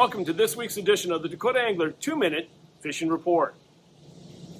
Welcome to this week's edition of the Dakota Angler 2-Minute Fishing Report.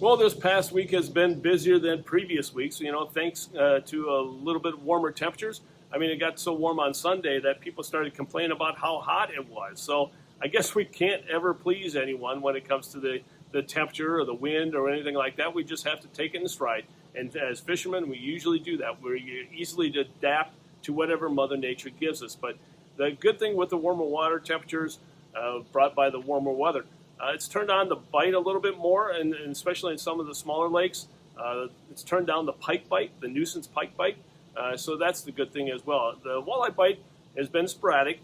Well, this past week has been busier than previous weeks, thanks to a little bit warmer temperatures. I mean, it got so warm on Sunday that people started complaining about how hot it was. So I guess we can't ever please anyone when it comes to the temperature or the wind or anything like that. We just have to take it in stride. And as fishermen, we usually do that. We're easily to adapt to whatever Mother Nature gives us. But the good thing with the warmer water temperatures brought by the warmer weather, it's turned on the bite a little bit more, and especially in some of the smaller lakes. It's turned down the pike bite, the nuisance pike bite. So that's the good thing as well. The walleye bite has been sporadic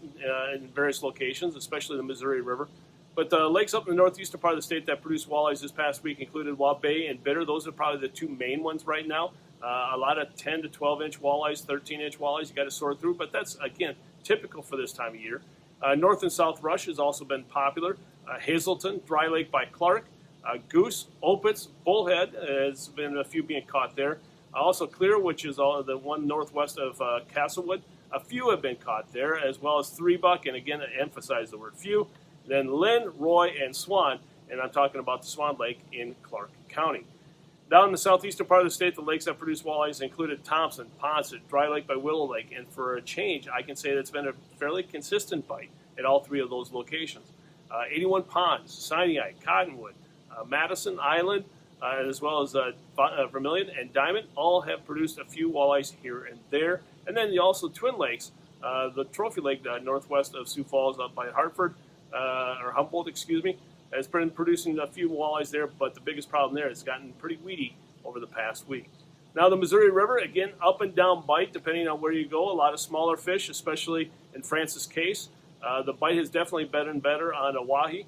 in various locations, especially the Missouri River. But the lakes up in the northeastern part of the state that produced walleyes this past week included Waubay and Bitter. Those are probably the two main ones right now. A lot of 10 to 12-inch walleyes, 13-inch walleyes you got to sort through, but that's, again, typical for this time of year. North and South Rush has also been popular. Hazelton, Dry Lake by Clark, Goose, Opitz, Bullhead has been a few being caught there. Also Clear, which is all the one northwest of Castlewood. A few have been caught there, as well as Three Buck, and again, I emphasize the word few. Then Lynn, Roy, and Swan, and I'm talking about the Swan Lake in Clark County. Down in the southeastern part of the state, the lakes that produce walleyes included Thompson, Ponset, Dry Lake by Willow Lake, and for a change, I can say that it's been a fairly consistent bite at all three of those locations. 81 Ponds, Sinai, Cottonwood, Madison Island, as well as Vermilion and Diamond, all have produced a few walleyes here and there. And then also Twin Lakes, the Trophy Lake northwest of Sioux Falls up by Hartford, or Humboldt, has been producing a few walleyes there, but the biggest problem there has gotten pretty weedy over the past week. Now the Missouri River, again, up and down bite depending on where you go. A lot of smaller fish, especially in Francis Case. The bite has definitely been better on Oahe,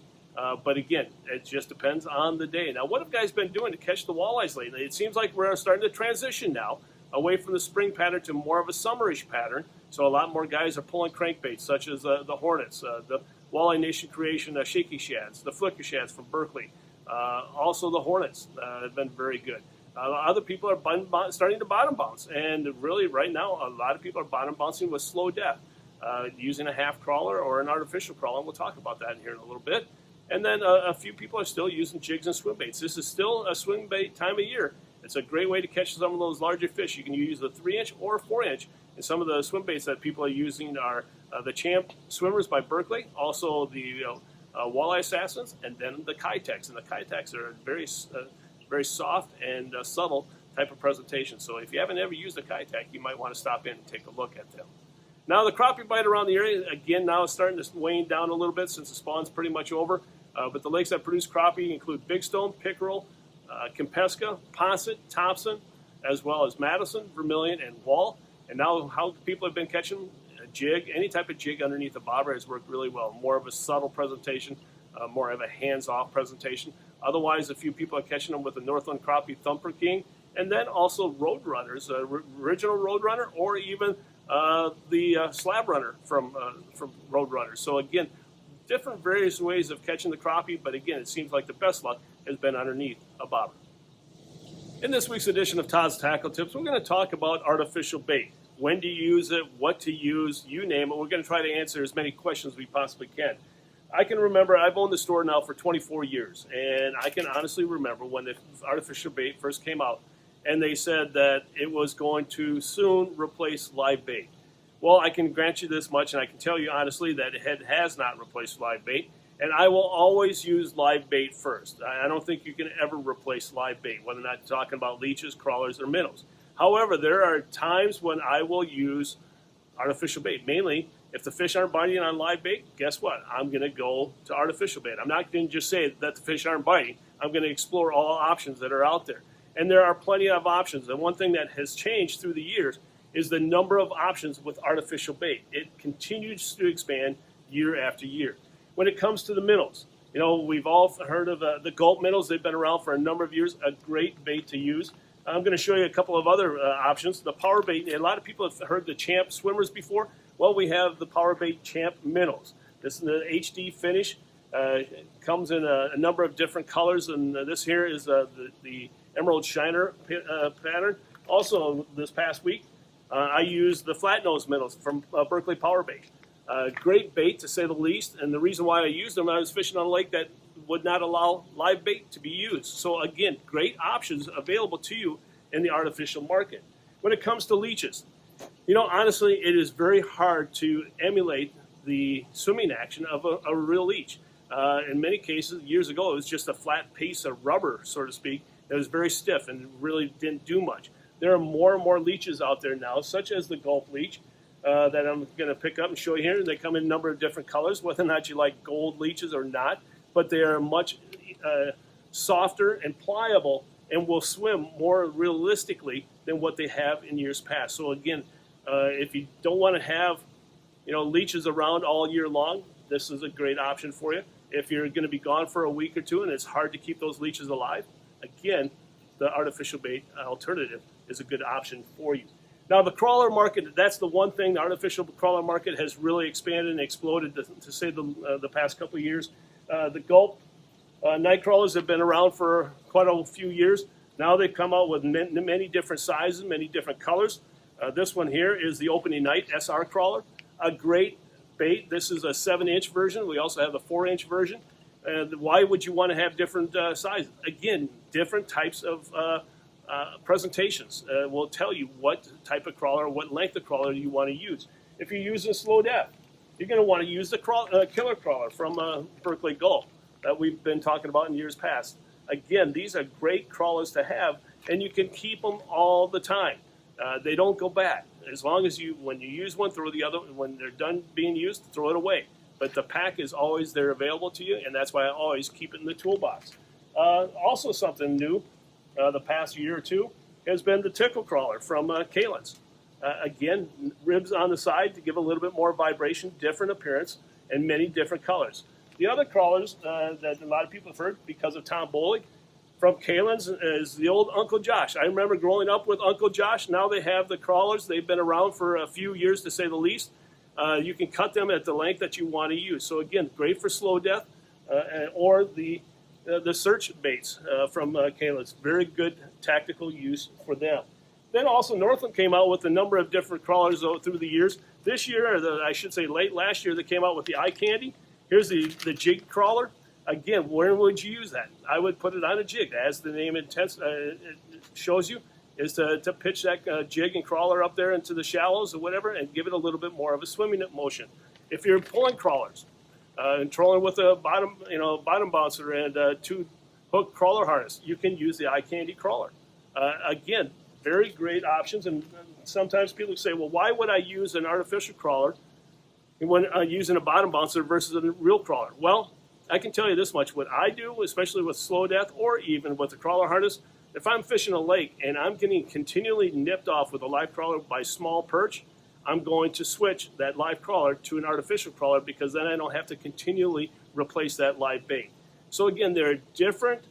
but again, it just depends on the day. Now, what have guys been doing to catch the walleyes lately? It seems like we're starting to transition now away from the spring pattern to more of a summerish pattern. So a lot more guys are pulling crankbaits, such as the Hornets, the Walleye Nation creation, Shaky Shads, the Flicker Shads from Berkeley. Also the Hornets have been very good. Other people are starting to bottom bounce, and really right now a lot of people are bottom bouncing with slow depth, using a half crawler or an artificial crawler, and we'll talk about that in here in a little bit. And then a few people are still using jigs and swim baits. This is still a swim bait time of year. It's a great way to catch some of those larger fish. You can use the 3-inch or 4-inch, and some of the swim baits that people are using are the Champ Swimmers by Berkeley, also the Walleye Assassins, and then the Kitex. And the Kitex are very soft and subtle type of presentation. So if you haven't ever used a Kitex, you might want to stop in and take a look at them. Now the crappie bite around the area, again, now is starting to wane down a little bit since the spawn's pretty much over. But the lakes that produce crappie include Big Stone, Pickerel, Kempeska, Ponset, Thompson, as well as Madison, Vermilion, and Wall. And now how people have been catching a jig, any type of jig underneath a bobber has worked really well. More of a subtle presentation, more of a hands-off presentation. Otherwise, a few people are catching them with the Northland Crappie Thumper King, and then also Roadrunners, original Roadrunner, or even the Slab Runner from Roadrunners. So again, different various ways of catching the crappie, but again, it seems like the best luck has been underneath a bobber. In this week's edition of Todd's Tackle Tips, we're going to talk about artificial bait. When to use it, what to use, you name it. We're going to try to answer as many questions as we possibly can. I can remember, I've owned the store now for 24 years, and I can honestly remember when the artificial bait first came out, and they said that it was going to soon replace live bait. Well, I can grant you this much, and I can tell you honestly that it has not replaced live bait, and I will always use live bait first. I don't think you can ever replace live bait, whether or not you're talking about leeches, crawlers, or minnows. However, there are times when I will use artificial bait. Mainly, if the fish aren't biting on live bait, guess what? I'm going to go to artificial bait. I'm not going to just say that the fish aren't biting. I'm going to explore all options that are out there. And there are plenty of options. And one thing that has changed through the years is the number of options with artificial bait. It continues to expand year after year. When it comes to the minnows, we've all heard of the gulp minnows. They've been around for a number of years, a great bait to use. I'm going to show you a couple of other options. The power bait, a lot of people have heard the Champ Swimmers before. Well, we have the power bait Champ minnows. This is the HD finish. Comes in a number of different colors, and this here is the Emerald Shiner pattern. Also, this past week, I used the flat nose minnows from Berkeley Power Bait. Great bait, to say the least, and the reason why I used them, I was fishing on a lake that would not allow live bait to be used. So again, great options available to you in the artificial market. When it comes to leeches, honestly, it is very hard to emulate the swimming action of a real leech. In many cases, years ago, it was just a flat piece of rubber, so to speak, that was very stiff and really didn't do much. There are more and more leeches out there now, such as the Gulf leech, that I'm going to pick up and show you here. They come in a number of different colors, whether or not you like gold leeches or not, but they are much softer and pliable and will swim more realistically than what they have in years past. So again, if you don't want to have leeches around all year long, this is a great option for you. If you're going to be gone for a week or two and it's hard to keep those leeches alive, again, the artificial bait alternative is a good option for you. Now, the crawler market, that's the one thing. The artificial crawler market has really expanded and exploded, to say the past couple of years. The Gulp night crawlers have been around for quite a few years. Now they've come out with many different sizes, many different colors. This one here is the opening night SR crawler, a great bait. This is a 7-inch version. We also have the 4-inch version. Why would you want to have different sizes? Again, different types of presentations will tell you what type of crawler, what length of crawler you want to use. If you're using slow depth, you're going to want to use the killer crawler from Berkeley Gulf that we've been talking about in years past. Again, these are great crawlers to have, and you can keep them all the time. They don't go bad. As long as when you use one, throw the other. When they're done being used, throw it away. But the pack is always there available to you, and that's why I always keep it in the toolbox. Also something new the past year or two has been the tickle crawler from Kalen's. Again, ribs on the side to give a little bit more vibration, different appearance, and many different colors. The other crawlers that a lot of people have heard because of Tom Bolig from Kalen's is the old Uncle Josh. I remember growing up with Uncle Josh. Now they have the crawlers. They've been around for a few years, to say the least. You can cut them at the length that you want to use. So again, great for slow death or the search baits from Kalen's. Very good tactical use for them. Then also Northland came out with a number of different crawlers through the years. This year, or I should say late last year, they came out with the eye candy. Here's the jig crawler. Again, where would you use that? I would put it on a jig, as the name shows you, is to pitch that jig and crawler up there into the shallows or whatever and give it a little bit more of a swimming motion. If you're pulling crawlers and trolling with a bottom bouncer and a 2-hook crawler harness, you can use the eye candy crawler. Again, very great options. And sometimes people say, well, why would I use an artificial crawler when using a bottom bouncer versus a real crawler? Well, I can tell you this much. What I do, especially with slow death or even with the crawler harness, if I'm fishing a lake and I'm getting continually nipped off with a live crawler by small perch, I'm going to switch that live crawler to an artificial crawler because then I don't have to continually replace that live bait. So again, there are different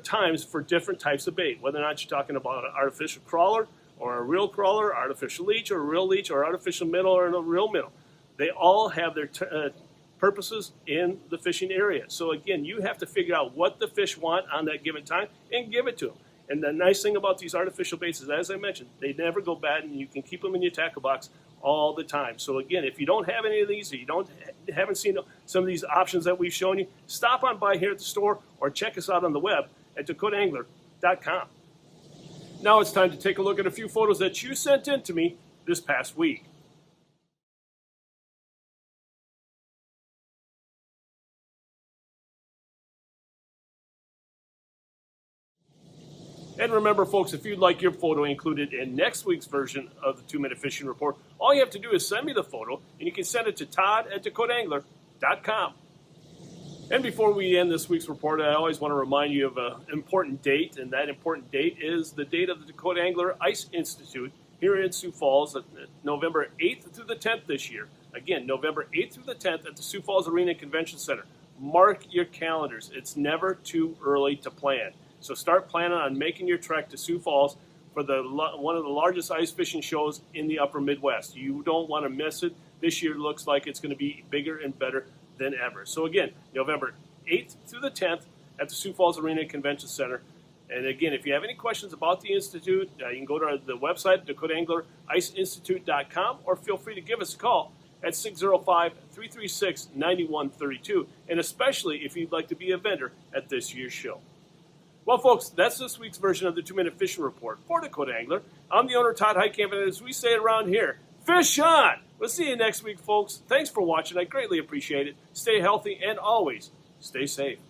times for different types of bait, whether or not you're talking about an artificial crawler or a real crawler, artificial leech or a real leech or artificial minnow or a real minnow. They all have their purposes in the fishing area. So again, you have to figure out what the fish want on that given time and give it to them. And the nice thing about these artificial baits is, as I mentioned, they never go bad and you can keep them in your tackle box all the time. So again, if you don't have any of these or you haven't seen some of these options that we've shown you, stop on by here at the store or check us out on the web at dakotaangler.com. Now it's time to take a look at a few photos that you sent in to me this past week. And remember, folks, if you'd like your photo included in next week's version of the 2-Minute Fishing Report, all you have to do is send me the photo, and you can send it to Todd at dakotaangler.com. And before we end this week's report, I always want to remind you of an important date, and that important date is the date of the Dakota Angler Ice Institute here in Sioux Falls, November 8th through the 10th this year. Again, November 8th through the 10th at the Sioux Falls Arena Convention Center. Mark your calendars. It's never too early to plan. So start planning on making your trek to Sioux Falls for one of the largest ice fishing shows in the upper Midwest. You don't want to miss it. This year looks like it's going to be bigger and better than ever. So again, November 8th through the 10th at the Sioux Falls Arena Convention Center. And again, if you have any questions about the Institute, you can go to the website, DakotaAnglerIceInstitute.com, or feel free to give us a call at 605-336-9132, and especially if you'd like to be a vendor at this year's show. Well, folks, that's this week's version of the 2-Minute Fishing Report for Dakota Angler. I'm the owner, Todd Heitkamp, and as we say around here, fish on! We'll see you next week, folks. Thanks for watching. I greatly appreciate it. Stay healthy and always stay safe.